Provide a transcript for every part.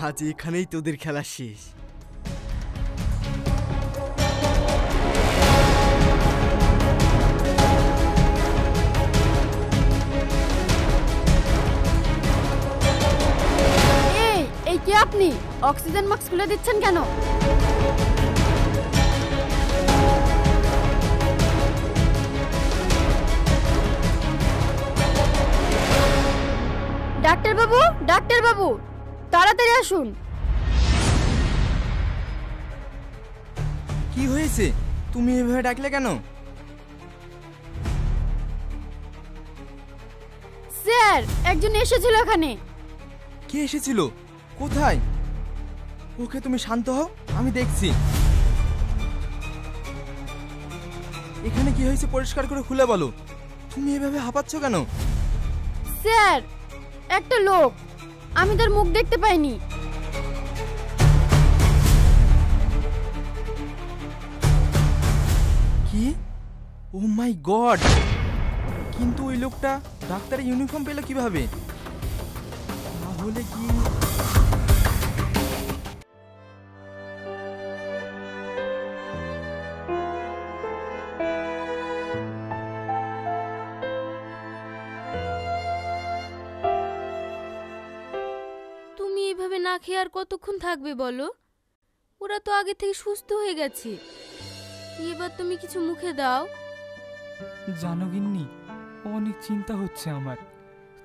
আজ এখানেই তোদের খেলা শেষ। এই কে আপনি? অক্সিজেন মাস্ক খুলে দিচ্ছেন কেন? ডাক্তার বাবু তাড়াতাড়ি আসুন। কি হয়েছে? তুমি এভাবে ডাকলে কেন? স্যার, একজন এসেছিল এখানে। কে এসেছিল? কোথায়? ওকে, তুমি শান্ত হও, আমি দেখছি। এখানে কি হয়েছে পরিষ্কার করে খুলে বলো। তুমি এভাবে হাঁপাচ্ছ কেন? স্যার, একটা লোক, আমি তার মুখ দেখতে পাইনি। কি? ও মাই গড! কিন্তু ওই লোকটা ডাক্তারের ইউনিফর্ম পেল কিভাবে? তাহলে কি না খেয়ে আর কতক্ষণ থাকবে বলো? ওরা তো আগে থেকে সুস্থ হয়ে গেছে। এবার তুমি কিছু মুখে দাও। জানো গিন্নি, অনেক চিন্তা হচ্ছে আমার।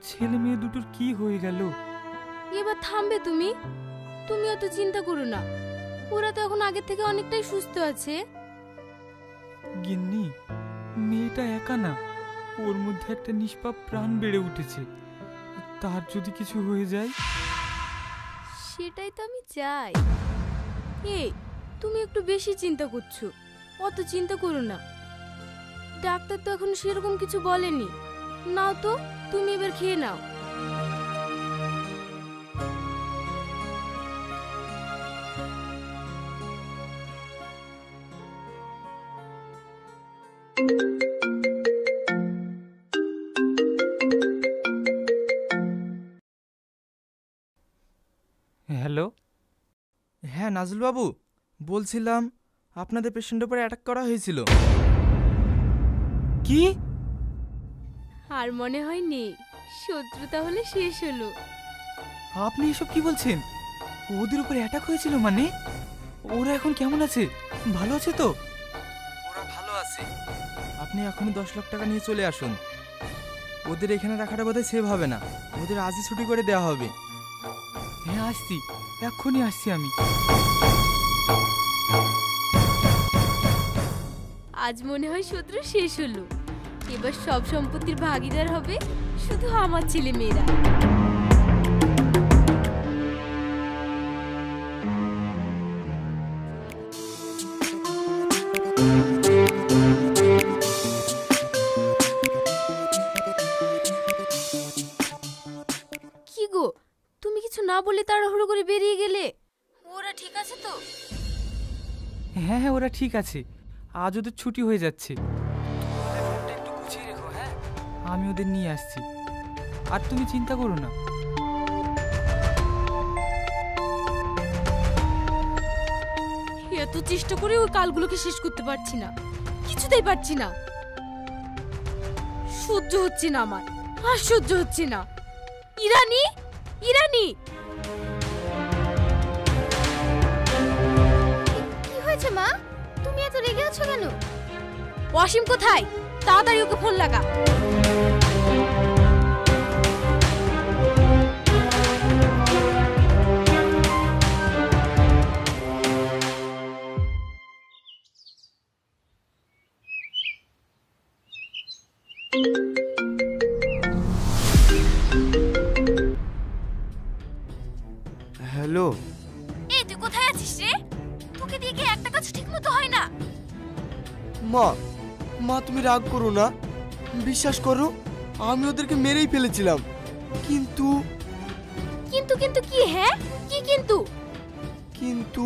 ছেলে মেয়ে দুটোর কি হয়ে গেল? এবার থামবে তুমি? তুমি অত চিন্তা করো না, ওরা তো এখন আগের থেকে অনেকটাই সুস্থ আছে। গিন্নি, মেয়েটা একা না, ওর মধ্যে একটা নিষ্পাপ প্রাণ বেড়ে উঠেছে। তার যদি কিছু হয়ে যায়? সেটাই তো আমি চাই। এই, তুমি একটু বেশি চিন্তা করছো। অত চিন্তা করো না, ডাক্তার তো এখন সেরকম কিছু বলেনি। নাও তো, তুমি এবার খেয়ে নাও। হ্যালো। হ্যাঁ নাজুল বাবু, বলছিলাম আপনাদের পেশেন্টের উপরে অ্যাটাক করা হয়েছিল। কি? আর মনে হয় নেই, শত্রু তাহলে শেষ হলো। আপনি এসব কি বলছেন? ওদের উপরে অ্যাটাক হয়েছিল মানে? ওরা এখন কেমন আছে? ভালো আছে তো? ওরা ভালো আছে। আপনি এখনই 10 লাখ টাকা নিয়ে চলে আসুন। ওদের এখানে রাখাটা বোধহয় সেভ হবে না, ওদের আজই ছুটি করে দেওয়া হবে। হ্যাঁ আসছি, এক্ষুনি আসছি আমি। আজ মনে হয় শত্রু শেষ হলো। এবার সব সম্পত্তির ভাগিদার হবে শুধু আমার ছেলে মেয়েরা। কি গো, তুমি কিছু না বলে তাড়াহুড়ো করে বেরিয়ে গেলে। ওরা ঠিক আছে তো? হ্যাঁ হ্যাঁ, ওরা ঠিক আছে। আজ ওদের ছুটি হয়ে যাচ্ছে। একটু গুছিয়ে রেখো, হ্যাঁ? আমি ওদের নিয়ে আসছি, আর তুমি চিন্তা করো না। এত চেষ্টা করে ওই কালগুলোকে শেষ করতে পারছি না, কিছুতেই পারছি না। সহ্য হচ্ছে না আমার, আর সহ্য হচ্ছে না। ইরানি, ইরানি! কি হয়েছে মা? তুমি এত রেগে আছো কেন? অসীম কোথায়? তাড়াতাড়ি ওকে ফোন লাগা। হ্যালো। এই তুই কোথায় আছিস রে? তোকে দিয়ে কি একটা কাজ ঠিকমতো হয় না? মা তুমি রাগ করো না, বিশ্বাস করো আমি ওদেরকে মেরেই ফেলেছিলাম। কিন্তু কিন্তু কিন্তু কি? হ্যাঁ, কি কিন্তু? কিন্তু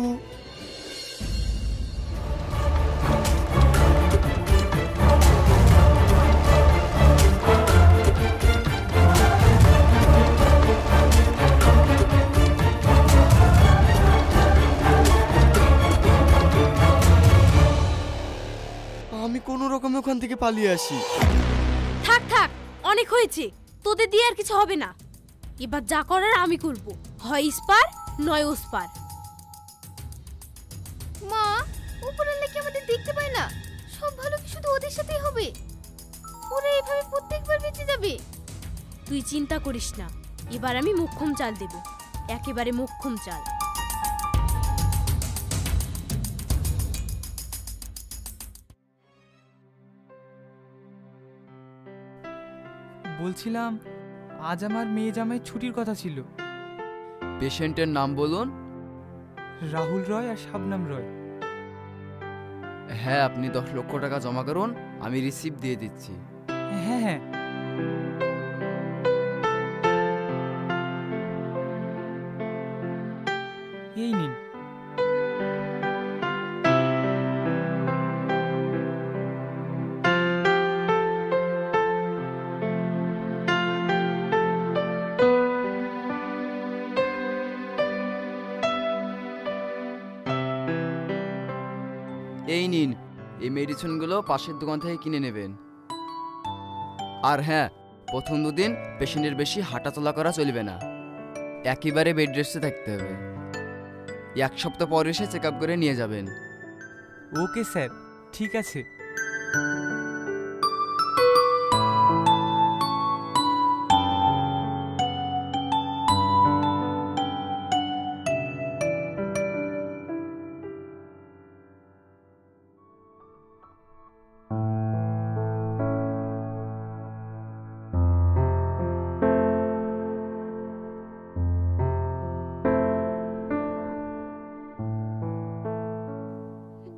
পালিয়ে আসি। থাক থাক, অনেক হয়েছে, তোদের দিয়ে আর কিছু হবে না। এবার যা করার আমি করব, হয় ইস্পার নয় ওস্পার। মা, উপরাল্লা কি আমাদের দেখতে পায় না? সব ভালো কি শুধু ওদের সাথেই হবে? ওরা এভাবে প্রত্যেকবার বেঁচে যাবে? তুই চিন্তা করিস না, এবার আমি মোক্ষম চাল দেব, একেবারে মোক্ষম চাল। বলছিলাম, আজ আমার মেয়ে জামাই ছুটির কথা ছিল। পেশেন্টের নাম বলুন। রাহুল রয় আর শাবনাম রয়। হ্যাঁ, আপনি 10 লক্ষ টাকা জমা করুন, আমি রিসিপ্ট দিয়ে দিচ্ছি। হ্যাঁ হ্যাঁ, এই নিন। এই নিন, এই মেডিসিনগুলো পাশের দোকান থেকে কিনে নেবেন। আর হ্যাঁ, প্রথম 2 দিন পেশেন্টের বেশি হাঁটাচলা করা চলবে না, একেবারে বেড রেস্টে থাকতে হবে। 1 সপ্তাহ পর এসে চেক আপ করে নিয়ে যাবেন। ওকে স্যার, ঠিক আছে।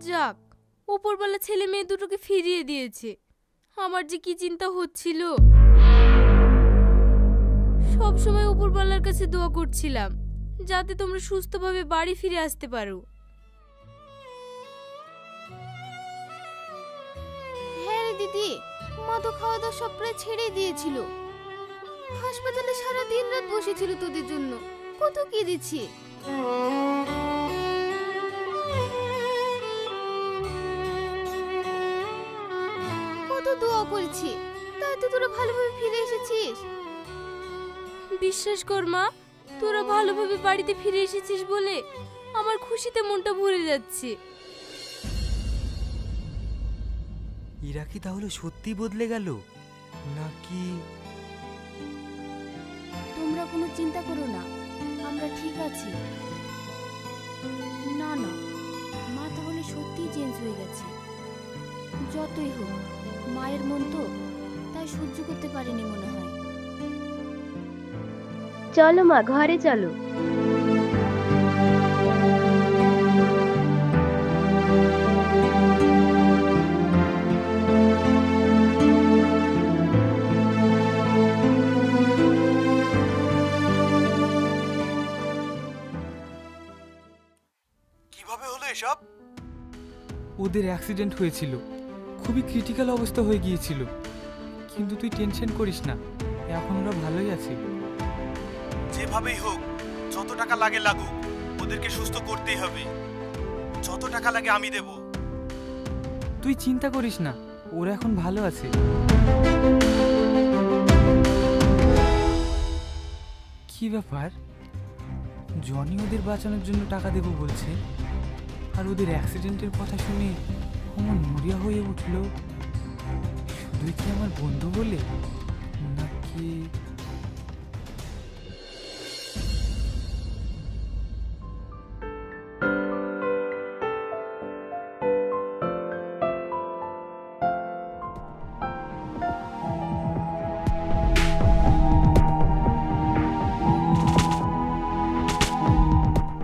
যাক, উপরবেলা ছেলে মেয়ে দুটোকে ফিরিয়ে দিয়েছে। আমার যে কি চিন্তা হচ্ছিল, সব সময় উপরবেলার কাছে দোয়া করছিলাম যাতে তোমরা সুস্থভাবে বাড়ি ফিরে আসতে পারো। হ্যাঁ রে দিদি, মা তো খাওয়া দাওয়া সব প্রায় ছেড়ে দিয়েছিল। হাসপাতালে সারা দিন রাত বসেছিল তোদের জন্য, কত কি দিচ্ছি। কত দোয়া করেছি, তাই তো তোরা ভালোভাবে ফিরে এসেছিস। বিশ্বাস কর মা, তোরা ভালোভাবে বাড়িতে ফিরে এসেছিস বলে আমার খুশিতে মনটা ভরে যাচ্ছে। ইরা কি তাহলে সত্যি বদলে গেল নাকি? তোমরা কোনো চিন্তা করো না, আমরা ঠিক আছি। না না, মা তাহলে সত্যিই চেঞ্জ হয়ে গেছে। যতই হোক, মায়ের মন তো, তাই সহ্য করতে পারেনি মনে হয়। চলো মা, ঘরে চলো। কিভাবে হলো এসব? ওদের অ্যাক্সিডেন্ট হয়েছিল, খুবই ক্রিটিক্যাল অবস্থা হয়ে গিয়েছিল। কিন্তু তুই টেনশন করিস না, এখন ওরা ভালোই আছে। যেভাবেই হোক, যত টাকা লাগে লাগুক, ওদেরকে সুস্থ করতেই হবে। যত টাকা লাগে আমি দেব। তুই চিন্তা করিস না, ওরা এখন ভালো আছে। কি ব্যাপার, জনি ওদের বাঁচানোর জন্য টাকা দেবো বলছে, আর ওদের অ্যাক্সিডেন্টের কথা শুনে আমার মরিয়া হয়ে উঠলো। শুধুই কি আমার বন্ধু বলে নাকি?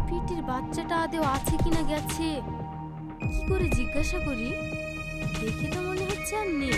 পিটির বাচ্চাটা আদেও আছে কিনা গেছে, কি করে জিজ্ঞাসা করি? দেখে তো মনে হচ্ছে আর নেই।